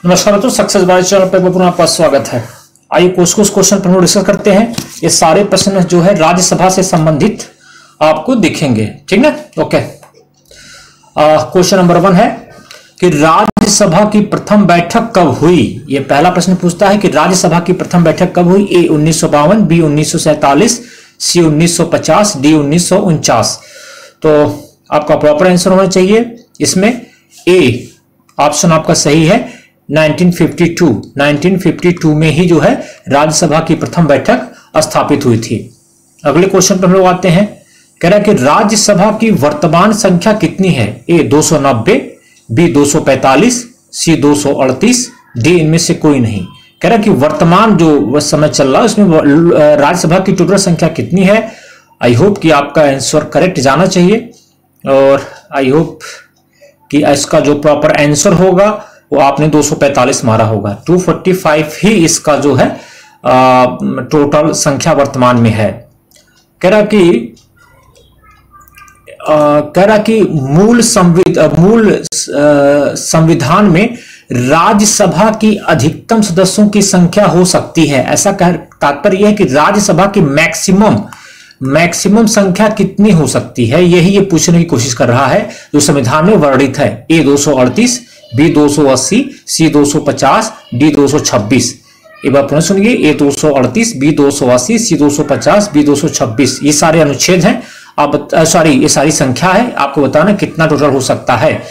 नमस्कार दोस्तों, success by channel पर पुनः आपका स्वागत है। आइए कुछ क्वेश्चन पर हम डिस्कस करते हैं। ये सारे प्रश्न जो है राज्यसभा से संबंधित आपको दिखेंगे, ठीक है। ओके, क्वेश्चन नंबर 1 है कि राज्यसभा की प्रथम बैठक कब हुई। ये पहला प्रश्न पूछता है कि राज्यसभा की प्रथम बैठक कब हुई। ए 1952, बी 1947, सी 1950, डी 1949। तो आपका प्रॉपर आंसर होना चाहिए इसमें ए ऑप्शन आपका सही है। 1952 में ही जो है राज्यसभा की प्रथम बैठक स्थापित हुई थी। अगले क्वेश्चन पर हम लोग आते हैं। कह रहा है कि राज्यसभा की वर्तमान संख्या कितनी है। ए 290, बी 245, सी 238, डी इनमें से कोई नहीं। कह रहा है कि वर्तमान जो समय चल रहा है उसमें राज्यसभा की टोटल संख्या कितनी है। आई होप कि आपका आंसर करेक्ट जाना चाहिए और आई होप कि इसका जो प्रॉपर आंसर होगा वो आपने 245 मारा होगा। 245 ही इसका जो है टोटल संख्या वर्तमान में है। कह रहा कि मूल संविधान में राज्यसभा की अधिकतम सदस्यों की संख्या हो सकती है। ऐसा तात्पर्य यह है कि राज्यसभा की मैक्सिमम संख्या कितनी हो सकती है, यही ये पूछने की कोशिश कर रहा है जो संविधान में वर्णित है। ए 238, बी 280, सी 250, डी 226। एक बार पुनः सुनिए, ए 238, बी 280, सी 250, बी 226। ये सारे अनुच्छेद हैं। ये सारी संख्या है। आपको बताना कितना टोटल हो सकता है।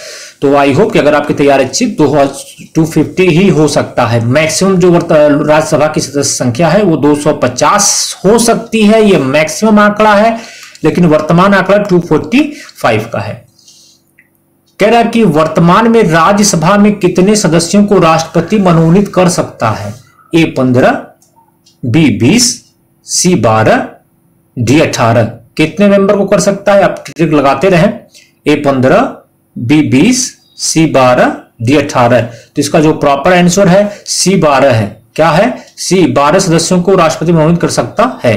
तो आई होप कि अगर आपकी तैयारी अच्छी 250 ही हो सकता है। मैक्सिमम जो राज्यसभा की सदस्य संख्या है वो 250 हो सकती है। ये मैक्सिमम आंकड़ा है, लेकिन वर्तमान आंकड़ा 245 का है। कह रहा है कि वर्तमान में राज्यसभा में कितने सदस्यों को राष्ट्रपति मनोनीत कर सकता है। ए 15, बी 20, सी 12, डी 18। कितने मेंबर को कर सकता है, आप ट्रिक लगाते रहें। ए 15, बी 20, सी 12, डी 18। तो इसका जो प्रॉपर आंसर है सी 12 है। क्या है, सी 12 सदस्यों को राष्ट्रपति मनोनीत कर सकता है।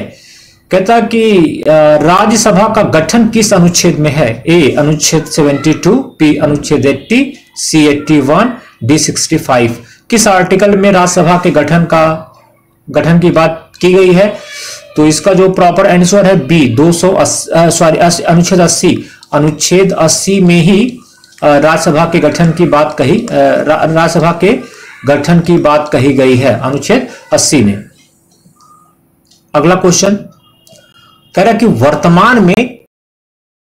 कहता कि राज्यसभा का गठन किस अनुच्छेद में है। ए अनुच्छेद 72, बी अनुच्छेद 80, सी 81, डी 65। किस आर्टिकल में राज्यसभा के गठन की बात की गई है। तो इसका जो प्रॉपर आंसर है बी अनुच्छेद 80। अनुच्छेद 80 में ही राज्यसभा के गठन की बात कही गई है, अनुच्छेद 80 में। अगला क्वेश्चन कह रहा है कि वर्तमान में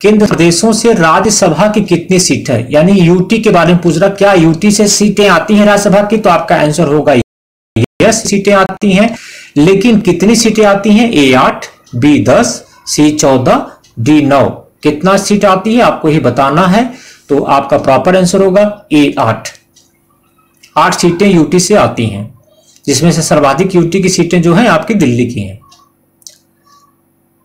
केंद्र प्रदेशों से राज्यसभा की कितनी सीट है। यानी यूटी के बारे में पूछ रहा, क्या यूटी से सीटें आती हैं राज्यसभा की। तो आपका आंसर होगा यस, सीटें आती हैं। लेकिन कितनी सीटें आती हैं। ए 8, बी 10, सी 14, डी 9। कितना सीट आती है आपको ही बताना है। तो आपका प्रॉपर आंसर होगा ए 8। 8 सीटें यूटी से आती हैं, जिसमें से सर्वाधिक यूटी की सीटें जो हैं आपकी दिल्ली की हैं।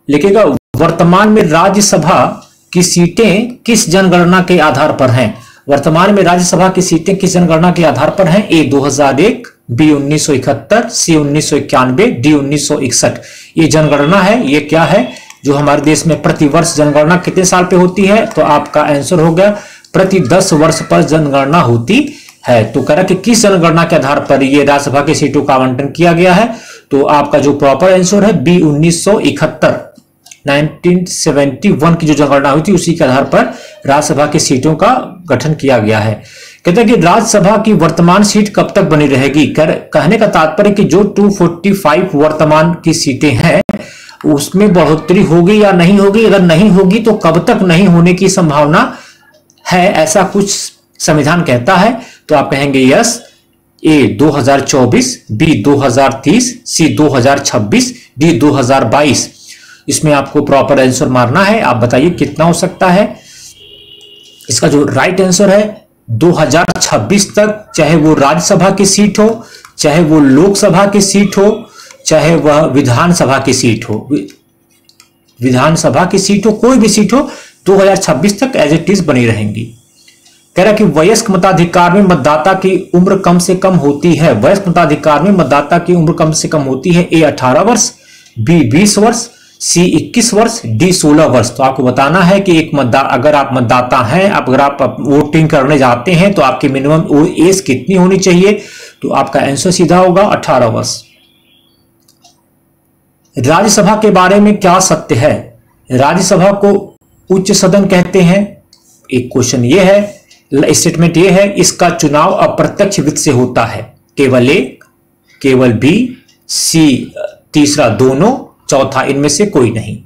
लिखेगा वर्तमान में राज्यसभा की सीटें किस जनगणना के आधार पर हैं। वर्तमान में राज्यसभा की सीटें किस जनगणना के आधार पर हैं। ए 2001, बी 1971, सी 1991, डी 1961। ये जनगणना है। ये क्या है, जो हमारे देश में प्रतिवर्ष जनगणना कितने साल पे होती है। तो आपका आंसर हो गया प्रति 10 वर्ष पर जनगणना होती है। तो कह रहा कि किस जनगणना के आधार पर ये राज्यसभा की सीटों का आवंटन किया गया है। तो आपका जो प्रॉपर आंसर है बी 1971 की जो जनगणना हुई थी उसी के आधार पर राज्यसभा की सीटों का गठन किया गया है। कहते हैं कि राज्यसभा की वर्तमान सीट कब तक बनी रहेगी। कहने का तात्पर्य कि जो 245 वर्तमान की सीटें हैं उसमें बढ़ोतरी होगी या नहीं होगी। अगर नहीं होगी तो कब तक नहीं होने की संभावना है, ऐसा कुछ संविधान कहता है। तो आप कहेंगे यस। ए 2024, बी 2030, सी 2026, डी 2022। इसमें आपको प्रॉपर आंसर मारना है। आप बताइए कितना हो सकता है। इसका जो राइट आंसर है 2026 तक, चाहे वो राज्यसभा की सीट हो, चाहे वो लोकसभा की सीट हो, चाहे वह विधानसभा की सीट हो, कोई भी सीट हो, 2026 तक एज इट इज बनी रहेंगी। कह रहा कि वयस्क मताधिकार में मतदाता की उम्र कम से कम होती है। वयस्क मताधिकार में मतदाता की उम्र कम से कम होती है। ए 18 वर्ष, बी 20 वर्ष, सी 21 वर्ष, डी 16 वर्ष। तो आपको बताना है कि एक मतदाता, अगर आप मतदाता हैं, अगर आप वोटिंग करने जाते हैं तो आपकी मिनिमम एज कितनी होनी चाहिए? तो आपका आंसर सीधा होगा 18 वर्ष। राज्यसभा के बारे में क्या सत्य है? राज्यसभा को उच्च सदन कहते हैं। एक क्वेश्चन ये है, स्टेटमेंट ये है, इसका चुनाव अप्रत्यक्ष वित्त से होता है। केवल ए, केवल बी, सी तीसरा दोनों, चौथा इनमें से कोई नहीं।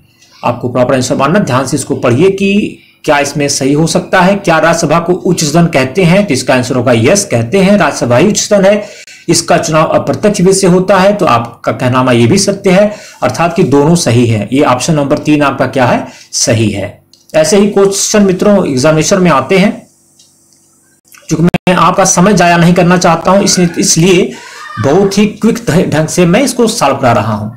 आपको प्रॉपर आंसर मानना, ध्यान से इसको पढ़िए कि क्या इसमें सही हो सकता है। क्या राज्यसभा को उच्च सदन कहते हैं? तो इसका आंसर होगा यस, कहते हैं, राज्यसभा ही उच्च सदन है। इसका चुनाव अप्रत्यक्ष वित्त से होता है, तो आपका कहना ये भी सत्य है, अर्थात कि दोनों सही है। ये ऑप्शन नंबर 3 आपका क्या है? सही है। ऐसे ही क्वेश्चन मित्रों एग्जामिनेशन में आते हैं। क्योंकि मैं आपका समय जाया नहीं करना चाहता हूं, इसलिए बहुत ही क्विक ढंग से मैं इसको सॉल्व करा रहा हूं।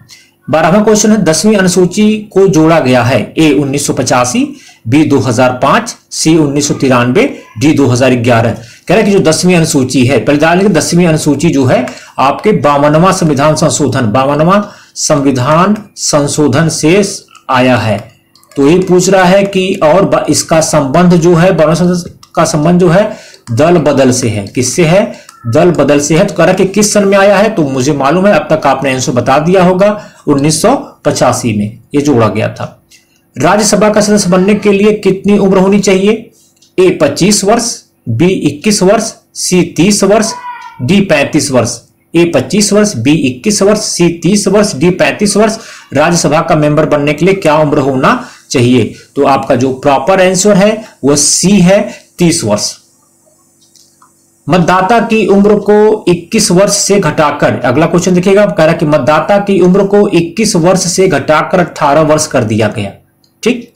12वां क्वेश्चन है, 10वीं अनुसूची को जोड़ा गया है। ए 1985, बी 2005, सी 1993, डी 2011। कह रहे हैं कि जो 10वीं अनुसूची है, पहले जान लीजिए 10वीं अनुसूची जो है आपके 52वां संविधान संशोधन, 52वां संविधान संशोधन से आया है। तो ये पूछ रहा है कि और इसका संबंध जो है, 52वां का संबंध जो है दल बदल से है। किससे है? दल बदल से है। तो कह रहा है कि किस सन में आया है? तो मुझे मालूम है, अब तक आपने आंसर बता दिया होगा, 1985 में ये जोड़ा गया था। राज्यसभा का सदस्य बनने के लिए कितनी उम्र होनी चाहिए? ए 25 वर्ष, बी 21 वर्ष, सी 30 वर्ष, डी 35 वर्ष। ए 25 वर्ष, बी 21 वर्ष, सी 30 वर्ष, डी 35 वर्ष। राज्यसभा का मेंबर बनने के लिए क्या उम्र होना चाहिए? तो आपका जो प्रॉपर आंसर है वो सी है, 30 वर्ष। मतदाता की उम्र को 21 वर्ष से घटाकर, अगला क्वेश्चन देखिएगा, कह रहा है कि मतदाता की उम्र को 21 वर्ष से घटाकर 18 वर्ष कर दिया गया। ठीक,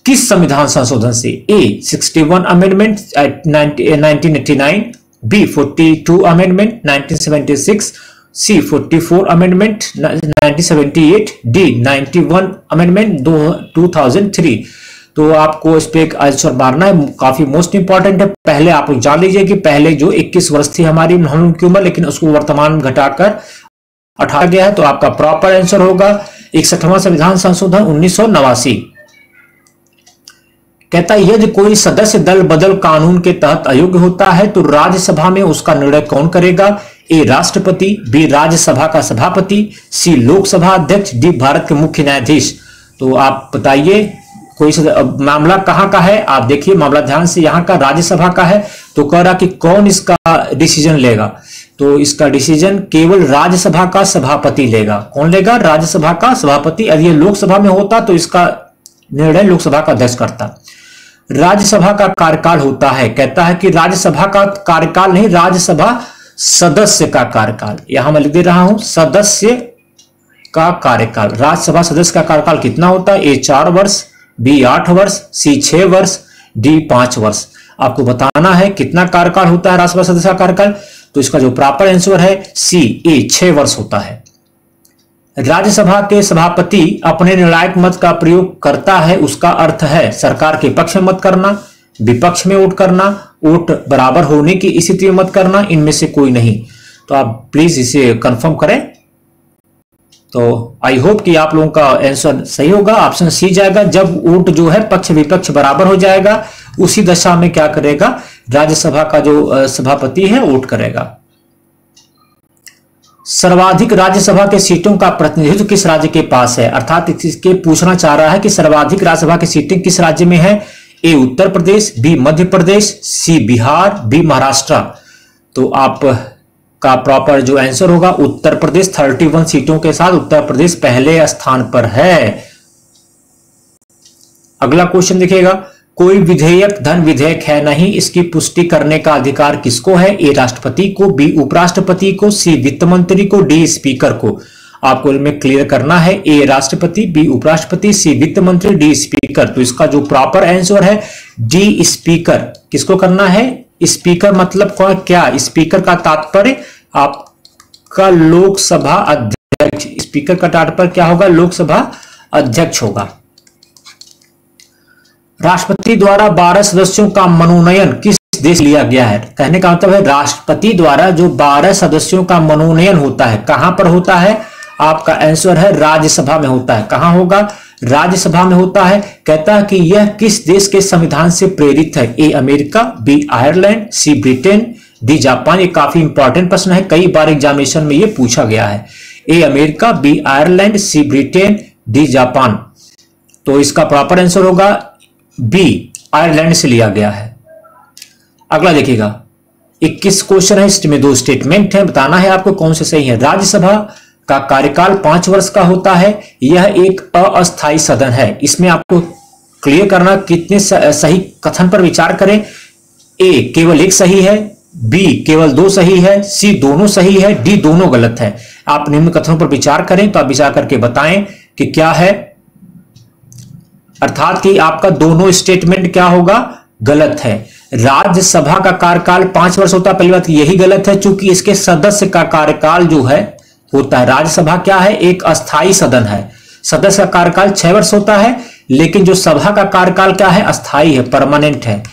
किस संविधान संशोधन से? ए 61 अमेंडमेंट 1989, बी 42 अमेंडमेंट 1976, सी 44 अमेंडमेंट 1978, डी 91 अमेंडमेंट 2003। तो आपको इस पे एक आंसर मारना है, काफी मोस्ट इंपॉर्टेंट है। पहले आप जान लीजिए कि पहले जो 21 वर्ष थी हमारी हम की उम्र, लेकिन उसको वर्तमान में घटाकर 18 गया है। तो आपका प्रॉपर आंसर होगा 61वां संविधान संशोधन 1989। कहता है यदि कोई सदस्य दल बदल कानून के तहत अयोग्य होता है तो राज्यसभा में उसका निर्णय कौन करेगा? ए राष्ट्रपति, बी राज्यसभा का सभापति, सी लोकसभा अध्यक्ष, डी भारत के मुख्य न्यायाधीश। तो आप बताइए कोई मामला कहां का है? आप देखिए मामला ध्यान से, यहां का राज्यसभा का है। तो कह रहा कि कौन इसका डिसीजन लेगा? तो इसका डिसीजन केवल राज्यसभा का सभापति लेगा। कौन लेगा? राज्यसभा का सभापति। यदि ये लोकसभा में होता तो इसका निर्णय लोकसभा का अध्यक्ष करता। राज्यसभा का कार्यकाल होता है, कहता है कि राज्यसभा का कार्यकाल नहीं, राज्यसभा सदस्य का कार्यकाल। यहां मैं लिख दे रहा हूं, सदस्य का कार्यकाल। राज्यसभा सदस्य का कार्यकाल कितना होता है? ए 4 वर्ष, बी 8 वर्ष, सी 6 वर्ष, डी 5 वर्ष। आपको बताना है कितना कार्यकाल होता है राज्यसभा सदस्य का कार्यकाल। तो इसका जो प्रॉपर आंसर है सी, ए 6 वर्ष होता है। राज्यसभा के सभापति अपने निर्णायक मत का प्रयोग करता है, उसका अर्थ है सरकार के पक्ष में मत करना, विपक्ष में वोट करना, वोट बराबर होने की स्थिति में मत करना, इनमें से कोई नहीं। तो आप प्लीज इसे कंफर्म करें। तो आई होप कि आप लोगों का आंसर सही होगा, ऑप्शन सी जाएगा। जब वोट जो है पक्ष विपक्ष बराबर हो जाएगा, उसी दशा में क्या करेगा? राज्यसभा का जो सभापति है वोट करेगा। सर्वाधिक राज्यसभा के सीटों का प्रतिनिधित्व किस राज्य के पास है? अर्थात इसके पूछना चाह रहा है कि सर्वाधिक राज्यसभा की सीटें किस राज्य में है? ए उत्तर प्रदेश, बी मध्य प्रदेश, सी बिहार, बी महाराष्ट्र। तो आप का प्रॉपर जो आंसर होगा उत्तर प्रदेश, 31 सीटों के साथ उत्तर प्रदेश पहले स्थान पर है। अगला क्वेश्चन देखिएगा, कोई विधेयक धन विधेयक है नहीं, इसकी पुष्टि करने का अधिकार किसको है? ए राष्ट्रपति को, बी उपराष्ट्रपति को, सी वित्त मंत्री को, डी स्पीकर को। आपको इनमें क्लियर करना है, ए राष्ट्रपति, बी उपराष्ट्रपति, सी वित्त मंत्री, डी स्पीकर। तो इसका जो प्रॉपर आंसर है डी स्पीकर। किसको करना है? स्पीकर मतलब क्या? स्पीकर का तात्पर्य आपका लोकसभा अध्यक्ष। स्पीकर का तात्पर्य क्या होगा? लोकसभा अध्यक्ष होगा। राष्ट्रपति द्वारा 12 सदस्यों का मनोनयन किस देश लिया गया है? कहने का मतलब है राष्ट्रपति द्वारा जो 12 सदस्यों का मनोनयन होता है, कहां पर होता है? आपका आंसर है राज्यसभा में होता है। कहां होगा? राज्यसभा में होता है। कहता है कि यह किस देश के संविधान से प्रेरित है? A America, B Ireland, C Britain, D Japan. ये काफी इंपॉर्टेंट प्रश्न है, कई बार एग्जामिनेशन में ये पूछा गया है। A America, B Ireland, C Britain, D Japan. तो इसका प्रॉपर आंसर होगा बी, आयरलैंड से लिया गया है। अगला देखिएगा, 21 क्वेश्चन है, इसमें 2 स्टेटमेंट है, बताना है आपको कौन से सही है। राज्यसभा का कार्यकाल 5 वर्ष का होता है। यह एक अस्थायी सदन है। इसमें आपको क्लियर करना कितने सही कथन पर विचार करें। ए केवल 1 सही है, बी केवल 2 सही है, सी दोनों सही है, डी दोनों गलत है। आप निम्न कथनों पर विचार करें, तो आप विचार करके बताएं कि क्या है, अर्थात कि आपका दोनों स्टेटमेंट क्या होगा, गलत है। राज्यसभा का कार्यकाल 5 वर्ष होता है, पहली बात यही गलत है, क्योंकि इसके सदस्य का कार्यकाल जो है होता है। राज्यसभा क्या है? एक अस्थायी सदन है। सदस्य का कार्यकाल 6 वर्ष होता है, लेकिन जो सभा का कार्यकाल क्या है? अस्थायी है, परमानेंट है।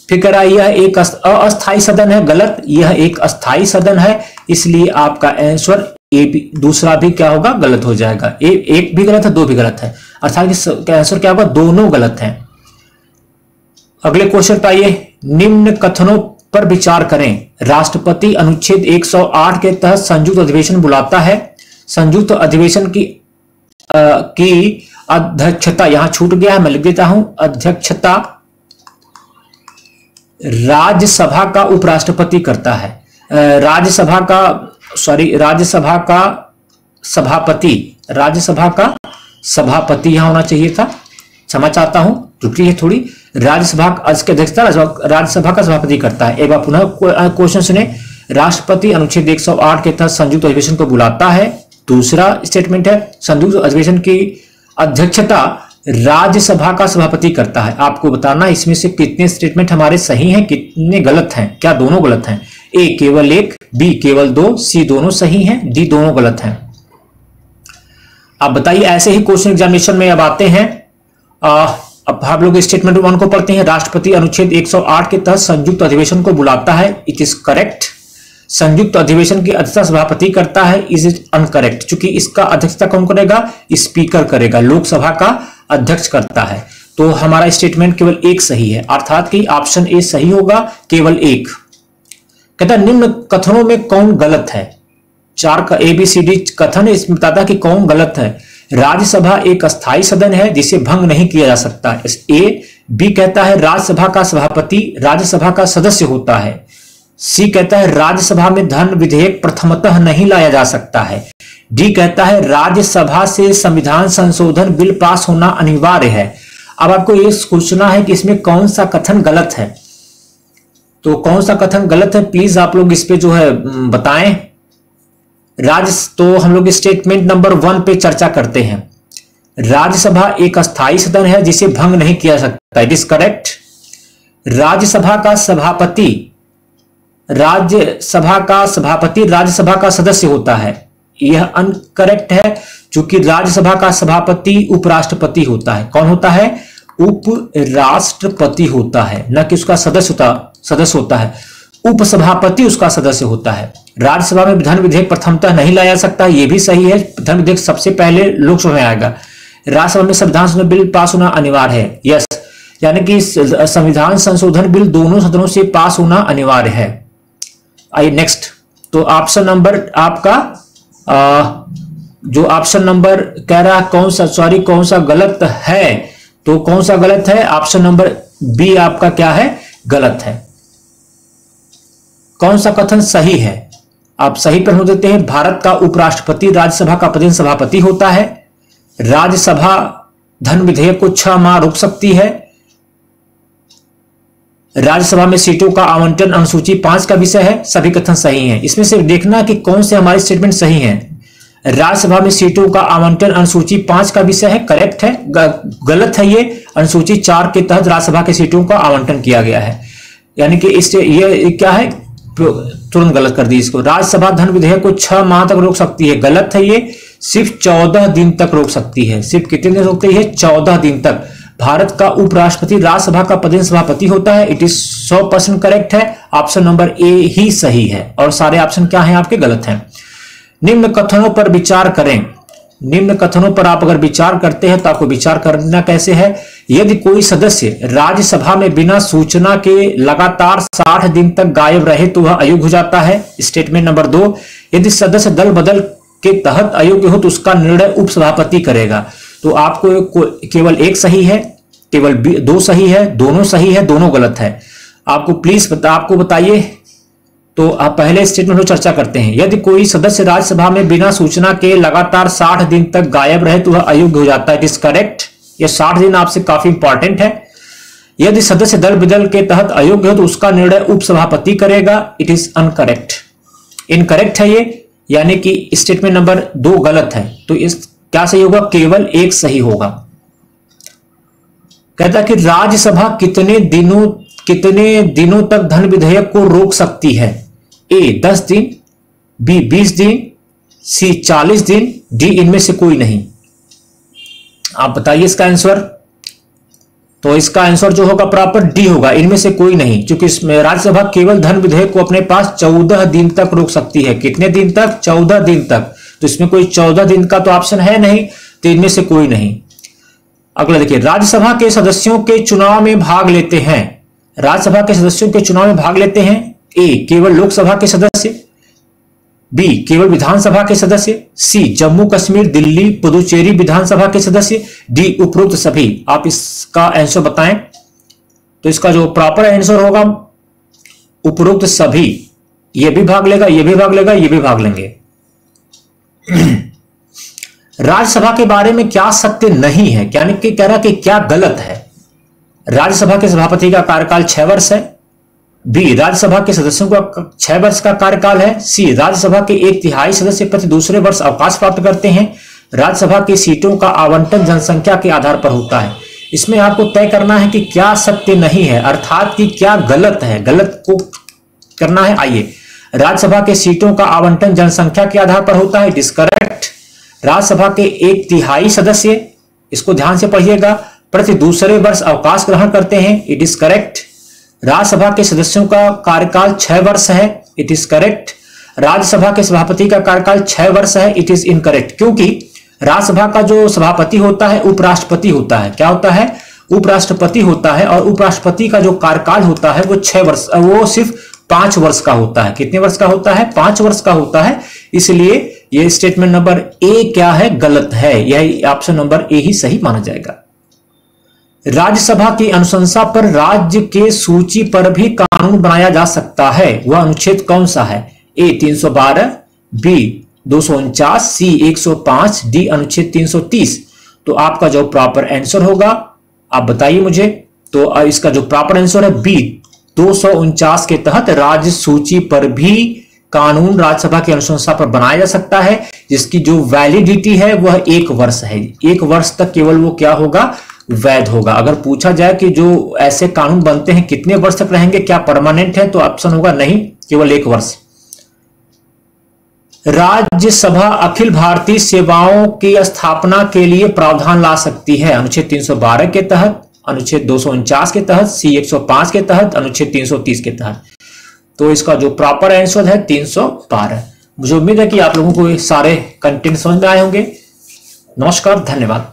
फिर कह रहा है यह एक अस्थायी सदन है, गलत, यह एक अस्थायी सदन है, इसलिए आपका आंसर ए भी, दूसरा भी क्या होगा, गलत हो जाएगा। एक भी गलत है, 2 भी गलत है, अर्थात आंसर क्या होगा, दोनों गलत हैं। अगले क्वेश्चन पर आइए, निम्न कथनों पर विचार करें। राष्ट्रपति अनुच्छेद 108 के तहत संयुक्त अधिवेशन बुलाता है। संयुक्त अधिवेशन की अध्यक्षता, यहां छूट गया है, मैं लिख देता हूं, अध्यक्षता राज्यसभा का उपराष्ट्रपति करता है। राज्यसभा का सभापति यहां होना चाहिए था, क्षमा चाहता हूं, त्रुटि है थोड़ी। राज्यसभा की अध्यक्षता राज्यसभा का सभापति करता है। एक बार पुनः क्वेश्चन सुने। राष्ट्रपति अनुच्छेद 108 के तहत संयुक्त अधिवेशन को बुलाता है। दूसरा स्टेटमेंट है संयुक्त अधिवेशन की अध्यक्षता राज्यसभा का सभापति करता है। आपको बताना इसमें से कितने स्टेटमेंट हमारे सही हैं, कितने गलत हैं। क्या दोनों गलत हैं? ए केवल 1, बी केवल 2, सी दोनों सही हैं, डी दोनों गलत हैं। आप बताइए, ऐसे ही क्वेश्चन एग्जामिनेशन में अब आते हैं। अब हम लोग स्टेटमेंट 1 को पढ़ते हैं। राष्ट्रपति अनुच्छेद 108 के तहत संयुक्त अधिवेशन को बुलाता है, इट इज करेक्ट। संयुक्त अधिवेशन की अध्यक्षता सभापति करता है, इज इट अनकरेक्ट, क्योंकि इसका अध्यक्षता कौन करेगा, स्पीकर करेगा, लोकसभा का अध्यक्ष करता है। तो हमारा स्टेटमेंट केवल 1 सही है, अर्थात कि ऑप्शन ए सही होगा, केवल 1। कहता है निम्न कथनों में कौन गलत है। 4 का ABCD कथन है, इसमें बताता है कि कौन गलत है। राज्यसभा एक अस्थायी सदन है जिसे भंग नहीं किया जा सकता। ए, बी कहता है राज्यसभा का सभापति राज्यसभा का सदस्य होता है। सी कहता है राज्यसभा में धन विधेयक प्रथमतः नहीं लाया जा सकता है। डी कहता है राज्यसभा से संविधान संशोधन बिल पास होना अनिवार्य है। अब आपको ये सोचना है कि इसमें कौन सा कथन गलत है। तो कौन सा कथन गलत है, प्लीज आप लोग इस पे जो है बताएं। तो हम लोग स्टेटमेंट नंबर 1 पे चर्चा करते हैं। राज्यसभा एक अस्थायी सदन है जिसे भंग नहीं किया सकता, इट इज करेक्ट। राज्यसभा का सभापति राज्यसभा का सदस्य होता है, यह अनकरेक्ट है, क्योंकि राज्यसभा का सभापति उपराष्ट्रपति होता है। कौन होता है? उपराष्ट्रपति होता है, न कि उसका सदस्य होता है। उपसभापति उसका सदस्य होता है। राज्यसभा में धन विधेयक प्रथमतः नहीं लाया जा सकता, यह भी सही है। धन विधेयक सबसे पहले लोकसभा में आएगा। राज्यसभा में संविधान संशोधन बिल पास होना अनिवार्य है, यस, यानी कि संविधान संशोधन बिल दोनों सदनों से पास होना अनिवार्य है। आइए नेक्स्ट। तो ऑप्शन नंबर आपका जो ऑप्शन नंबर कह रहा है कौन सा गलत है, तो कौन सा गलत है? ऑप्शन नंबर बी आपका क्या है, गलत है। कौन सा कथन सही है? आप सही पर हो देते हैं। भारत का उपराष्ट्रपति राज्यसभा का प्रतिनिधि सभापति होता है। राज्यसभा धन विधेयक को 6 माह रोक सकती है। राज्यसभा में सीटों का आवंटन अनुसूची 5 का विषय है। सभी कथन सही हैं। इसमें से देखना कि कौन से हमारे स्टेटमेंट सही हैं। राज्यसभा में सीटों का आवंटन अनुसूची 5 का विषय है, करेक्ट है। गलत है, ये अनुसूची 4 के तहत राज्यसभा की सीटों का आवंटन किया गया है, यानी कि इससे ये क्या है, तुरंत गलत कर दी इसको। राज्यसभा धन विधेयक को 6 माह तक रोक सकती है, गलत है, ये सिर्फ 14 दिन तक रोक सकती है। सिर्फ कितने दिन रोकती है? 14 दिन तक। भारत का उपराष्ट्रपति राज्यसभा का प्रतिनिधि सभापति होता है, इट इज 100% करेक्ट है। ऑप्शन नंबर ए ही सही है और सारे ऑप्शन क्या हैं आपके गलत हैं। निम्न कथनों पर विचार करें। निम्न कथनों पर आप अगर विचार करते हैं तो आपको विचार करना कैसे है। यदि कोई सदस्य राज्यसभा में बिना सूचना के लगातार 60 दिन तक गायब रहे तो वह अयोग्य हो जाता है। स्टेटमेंट नंबर 2, यदि सदस्य दल बदल के तहत अयोग्य हो तो उसका निर्णय उपसभापति करेगा। तो आपको केवल एक सही है, केवल 2 सही है, दोनों सही है, दोनों गलत है। आपको प्लीज आपको बताइए। तो आप पहले स्टेटमेंट पर चर्चा करते हैं। यदि कोई सदस्य राज्यसभा में बिना सूचना के लगातार 60 दिन तक गायब रहे तो वह अयोग्य हो जाता है। It is correct. यह 60 दिन आपसे काफी इंपॉर्टेंट है। यदि सदस्य दल बदल के तहत अयोग्य हो तो उसका निर्णय उपसभापति करेगा। इट इज अनकरेक्ट, इनकरेक्ट है ये, यानी कि स्टेटमेंट नंबर 2 गलत है। तो इस क्या सही होगा? केवल एक सही होगा। कहता है कि राज्यसभा कितने दिनों तक धन विधेयक को रोक सकती है? ए 10 दिन, बी 20 दिन, सी 40 दिन, डी इनमें से कोई नहीं। आप बताइए इसका आंसर। तो इसका आंसर जो होगा प्रॉपर डी होगा, इनमें से कोई नहीं, क्योंकि इसमें राज्यसभा केवल धन विधेयक को अपने पास 14 दिन तक रोक सकती है। कितने दिन तक? 14 दिन तक। तो इसमें कोई 14 दिन का तो ऑप्शन है नहीं, तो इनमें से कोई नहीं। अगला देखिए, राज्यसभा के सदस्यों के चुनाव में भाग लेते हैं। राज्यसभा के सदस्यों के चुनाव में भाग लेते हैं। ए केवल लोकसभा के सदस्य, बी केवल विधानसभा के सदस्य, सी जम्मू कश्मीर दिल्ली पुदुचेरी विधानसभा के सदस्य, डी उपरोक्त सभी। आप इसका आंसर बताएं। तो इसका जो प्रॉपर आंसर होगा उपरोक्त सभी। ये भी भाग लेगा, ये भी भाग लेगा, ये भी भाग लेंगे। राज्यसभा के बारे में क्या सत्य नहीं है, यानी कि कह रहा कि क्या गलत है। राज्यसभा के सभापति का कार्यकाल 6 वर्ष है। बी राज्यसभा के सदस्यों का 6 वर्ष का कार्यकाल है। सी राज्यसभा के 1/3 सदस्य प्रति दूसरे वर्ष अवकाश प्राप्त करते हैं। राज्यसभा की सीटों का आवंटन जनसंख्या के आधार पर होता है। इसमें आपको तय करना है कि क्या सत्य नहीं है, अर्थात कि क्या गलत है। गलत को करना है। आइए, राज्यसभा के सीटों का आवंटन जनसंख्या के आधार पर होता है। It is correct. राज्यसभा के 1/3 सदस्य, इसको ध्यान से पढ़िएगा, प्रति दूसरे वर्ष अवकाश ग्रहण करते हैं। It is correct. राज्यसभा के सदस्यों का कार्यकाल 6 वर्ष है। It is correct. राज्यसभा के सभापति का कार्यकाल 6 वर्ष है। इट इज इनकरेक्ट, क्योंकि राज्यसभा का जो सभापति होता है उपराष्ट्रपति होता है। क्या होता है? उपराष्ट्रपति होता है। और उपराष्ट्रपति का जो कार्यकाल होता है वो 6 वर्ष, वो सिर्फ 5 वर्ष का होता है। कितने वर्ष का होता है? 5 वर्ष का होता है। इसलिए ये स्टेटमेंट नंबर ए क्या है? गलत है। यह ऑप्शन नंबर ए ही सही माना जाएगा। राज्यसभा की अनुशंसा पर राज्य के सूची पर भी कानून बनाया जा सकता है। वह अनुच्छेद कौन सा है? ए 312, बी 249, सी 105, डी अनुच्छेद 330। तो आपका जो प्रॉपर आंसर होगा आप बताइए मुझे। तो इसका जो प्रॉपर आंसर है बी 249 के तहत राज्य सूची पर भी कानून राज्यसभा की अनुशंसा पर बनाया जा सकता है, जिसकी जो वैलिडिटी है वह 1 वर्ष है। 1 वर्ष तक केवल वो क्या होगा? वैध होगा। अगर पूछा जाए कि जो ऐसे कानून बनते हैं कितने वर्ष तक रहेंगे, क्या परमानेंट है, तो ऑप्शन होगा नहीं, केवल 1 वर्ष। राज्यसभा अखिल भारतीय सेवाओं की स्थापना के लिए प्रावधान ला सकती है। अनुच्छेद 312 के तहत, अनुच्छेद 249 के तहत, सी 105 के तहत, अनुच्छेद 330 के तहत। तो इसका जो प्रॉपर आंसर है 312। मुझे उम्मीद है कि आप लोगों को ये सारे कंटेंट समझ में आए होंगे। नमस्कार, धन्यवाद।